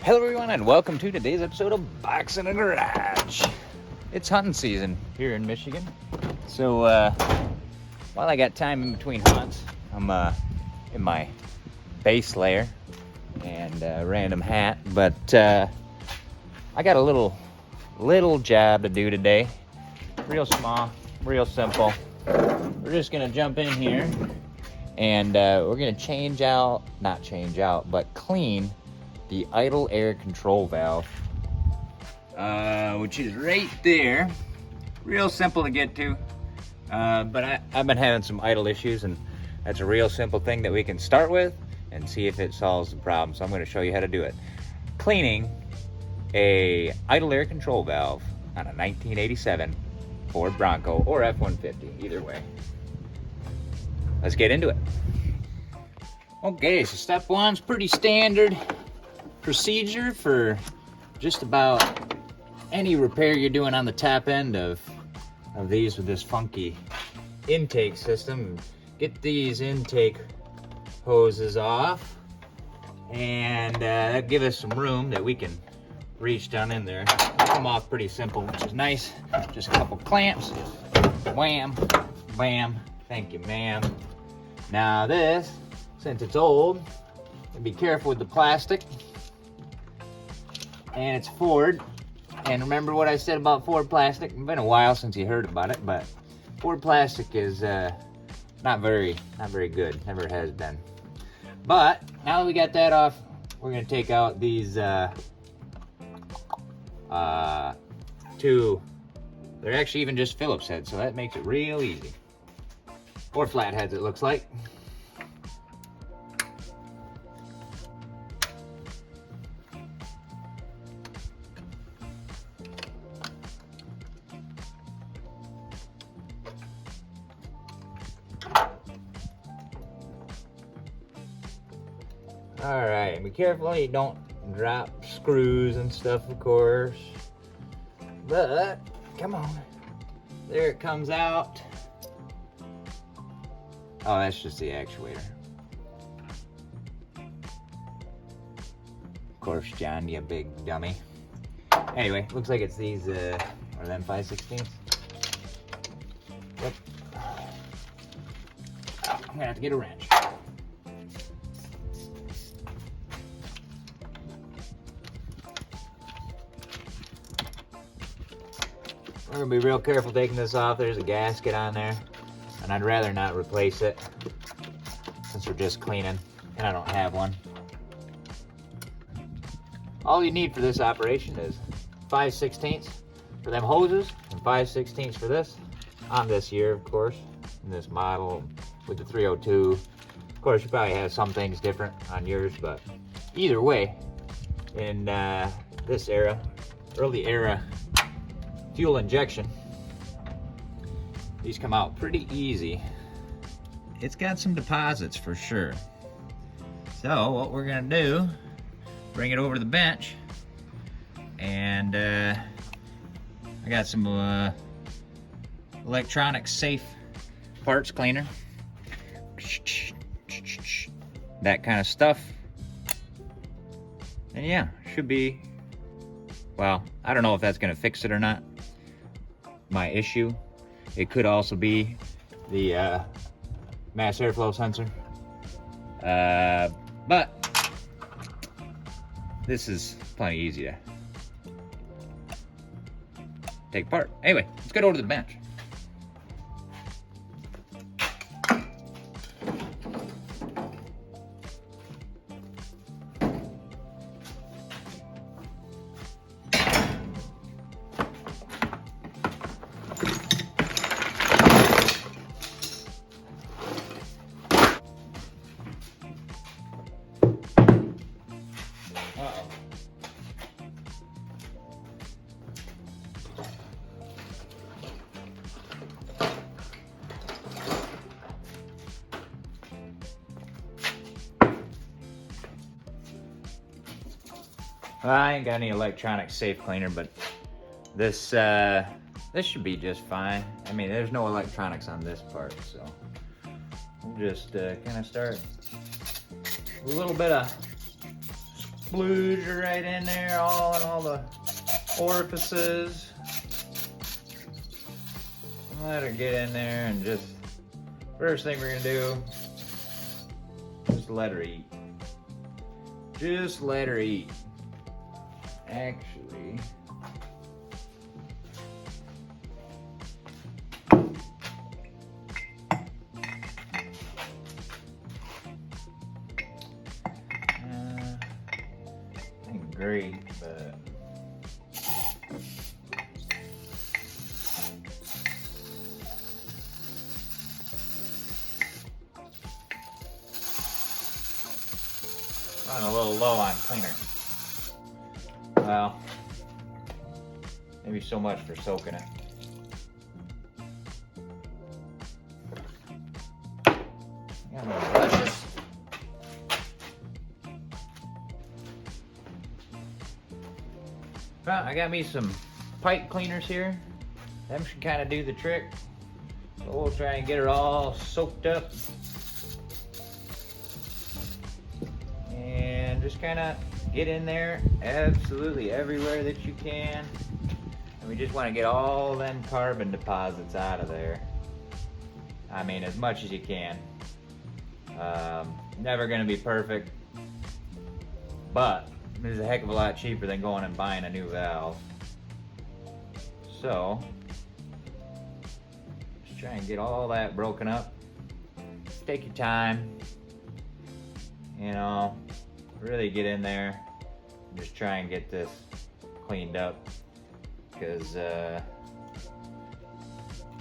Hello everyone and welcome to today's episode of Box in a Garage. It's hunting season here in Michigan. So while I got time in between hunts, I'm in my base layer and random hat. But I got a little job to do today. Real small, real simple. We're just gonna jump in here and we're gonna clean the idle air control valve, which is right there. Real simple to get to, but I've been having some idle issues, and that's a real simple thing that we can start with and see if it solves the problem. So I'm going to show you how to do it. Cleaning a idle air control valve on a 1987 Ford Bronco or F-150, either way. Let's get into it. Okay, so step one's pretty standard procedure for just about any repair you're doing on the top end of these with this funky intake system. Get these intake hoses off, and that give us some room that we can reach down in there. They come off pretty simple, which is nice. Just a couple clamps, wham, bam, thank you ma'am. Now this, since it's old, be careful with the plastic. And it's Ford. And remember what I said about Ford plastic? It's been a while since you heard about it, but Ford plastic is not very good. Never has been. But now that we got that off, we're gonna take out these two. They're actually even just Phillips heads, so that makes it real easy. Or flat heads, it looks like. All right, be careful you don't drop screws and stuff, of course. But, come on. There it comes out. Oh, that's just the actuator. Of course, John, you big dummy. Anyway, looks like it's these, are them 5/16? Yep. Oh, I'm gonna have to get a wrench. We're gonna be real careful taking this off. There's a gasket on there, and I'd rather not replace it since we're just cleaning, and I don't have one. All you need for this operation is 5/16 for them hoses and 5/16 for this. On this year, of course, in this model with the 302. Of course, you probably have some things different on yours, but either way, in this era, early era fuel injection, these come out pretty easy. It's got some deposits for sure. So what we're gonna do, bring it over to the bench, and I got some electronic safe parts cleaner, that kind of stuff. And yeah, should be, well, I don't know if that's gonna fix it or not. My issue. It could also be the mass airflow sensor. But this is plenty easy to take apart. Anyway, let's get over to the bench. I ain't got any electronic safe cleaner, but this should be just fine. I mean, there's no electronics on this part, so we'll just kind of start with a little bit of Blues are right in there, all in all the orifices. Let her get in there and just, first thing we're gonna do, just let her eat. Just let her eat. Actually, ain't great, but running a little low on cleaner. Well, maybe so much for soaking it. Got my brushes. Well, I got me some pipe cleaners here. Them should kind of do the trick. So we'll try and get her all soaked up. And just kind of get in there absolutely everywhere that you can. And we just want to get all them carbon deposits out of there. I mean, as much as you can. Never going to be perfect, but it's a heck of a lot cheaper than going and buying a new valve. So, just try and get all that broken up. Take your time. You know, really get in there. Just try and get this cleaned up, because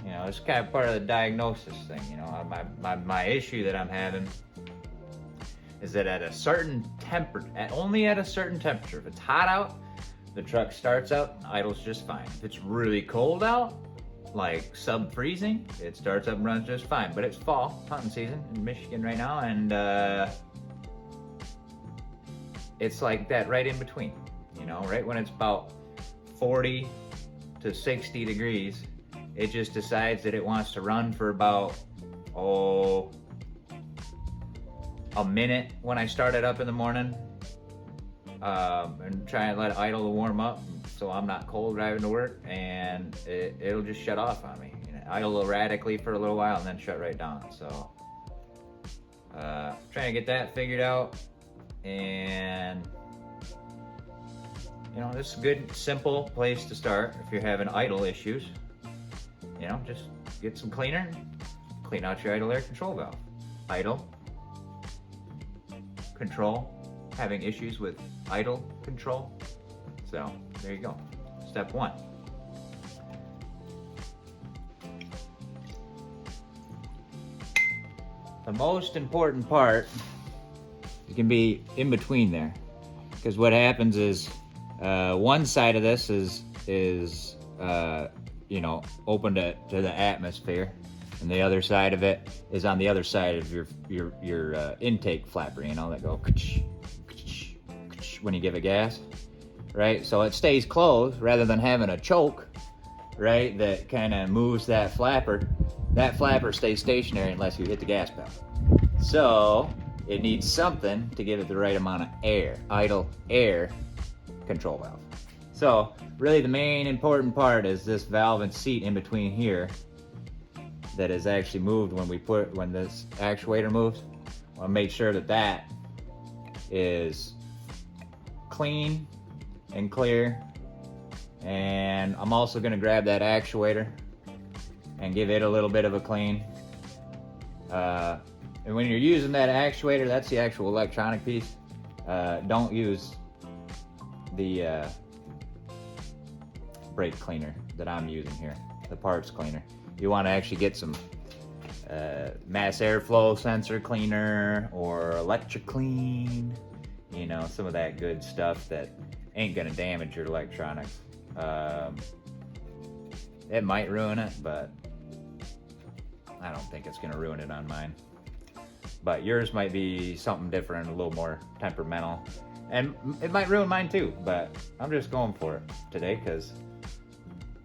you know, it's kind of part of the diagnosis thing. You know, my issue that I'm having is that at a certain only at a certain temperature, if it's hot out, the truck starts out and idles just fine. If it's really cold out, like sub-freezing, it starts up and runs just fine. But it's fall, hunting season in Michigan right now, and it's like that right in between. You know, right when it's about 40 to 60 degrees, it just decides that it wants to run for about, a minute when I start it up in the morning, and try and let it idle to warm up so I'm not cold driving to work, and it'll just shut off on me. You know, idle erratically for a little while and then shut right down. So trying to get that figured out, and you know, this is a good, simple place to start if you're having idle issues. You know, just get some cleaner, clean out your idle air control valve. Idle, control, having issues with idle control. So there you go. Step one. The most important part, it can be in between there, because what happens is one side of this is you know, open to the atmosphere, and the other side of it is on the other side of your intake flapper, you know, that go when you give it gas, right? So it stays closed rather than having a choke, right, that kind of moves that flapper. That flapper stays stationary unless you hit the gas pedal. So it needs something to give it the right amount of air, idle air control valve. So really the main important part is this valve and seat in between here that is actually moved when this actuator moves. I want to make sure that that is clean and clear. And I'm also going to grab that actuator and give it a little bit of a clean. And when you're using that actuator, that's the actual electronic piece. Don't use the brake cleaner that I'm using here, the parts cleaner. You want to actually get some mass airflow sensor cleaner or electric clean, you know, some of that good stuff that ain't gonna damage your electronics. It might ruin it, but I don't think it's gonna ruin it on mine. But yours might be something different, a little more temperamental, and it might ruin mine too, but I'm just going for it today because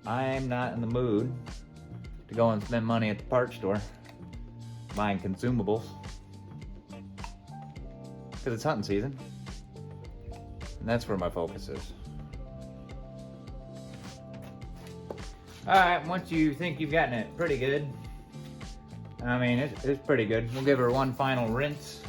I'm not in the mood to go and spend money at the parts store buying consumables, because it's hunting season. And that's where my focus is. All right, once you think you've gotten it pretty good, I mean, it's pretty good. We'll give her one final rinse.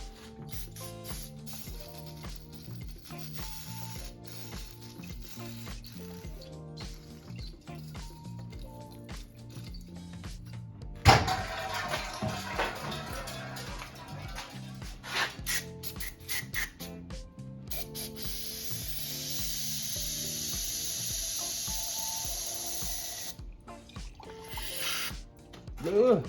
Ugh.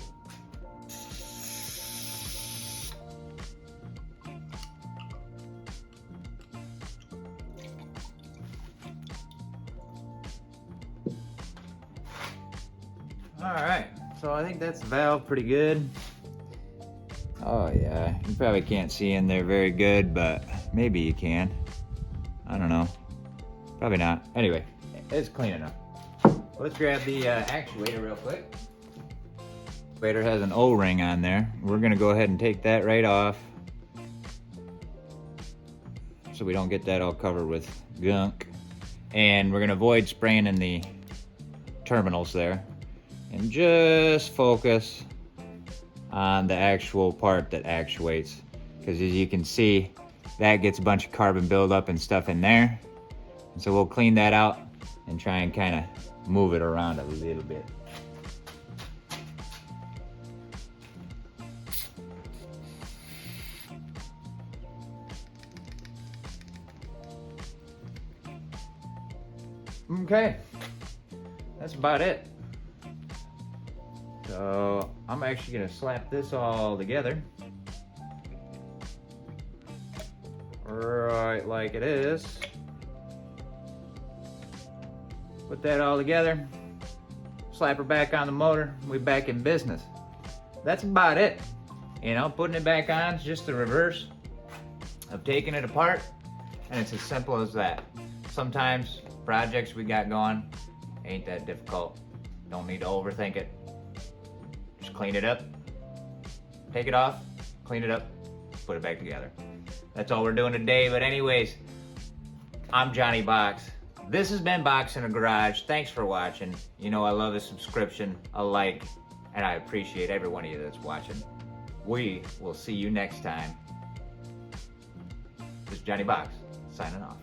All right, so I think that's the valve pretty good. Oh yeah, you probably can't see in there very good, but maybe you can. I don't know. Probably not. Anyway, it's clean enough. Let's grab the actuator real quick. Actuator has an O-ring on there. We're gonna go ahead and take that right off so we don't get that all covered with gunk. And we're gonna avoid spraying in the terminals there and just focus on the actual part that actuates, because as you can see, that gets a bunch of carbon buildup and stuff in there. And so we'll clean that out and try and kind of move it around a little bit. Okay, that's about it. So I'm actually gonna slap this all together. Right like it is. Put that all together. Slap her back on the motor. We back in business. That's about it. You know, putting it back on is just the reverse of taking it apart. And it's as simple as that. Sometimes projects we got going ain't that difficult. Don't need to overthink it. Just clean it up, take it off, clean it up, put it back together. That's all we're doing today. But anyways, I'm Johnny Box. This has been Box in a Garage. Thanks for watching. You know I love a subscription, a like, and I appreciate every one of you that's watching. We will see you next time. This is Johnny Box, signing off.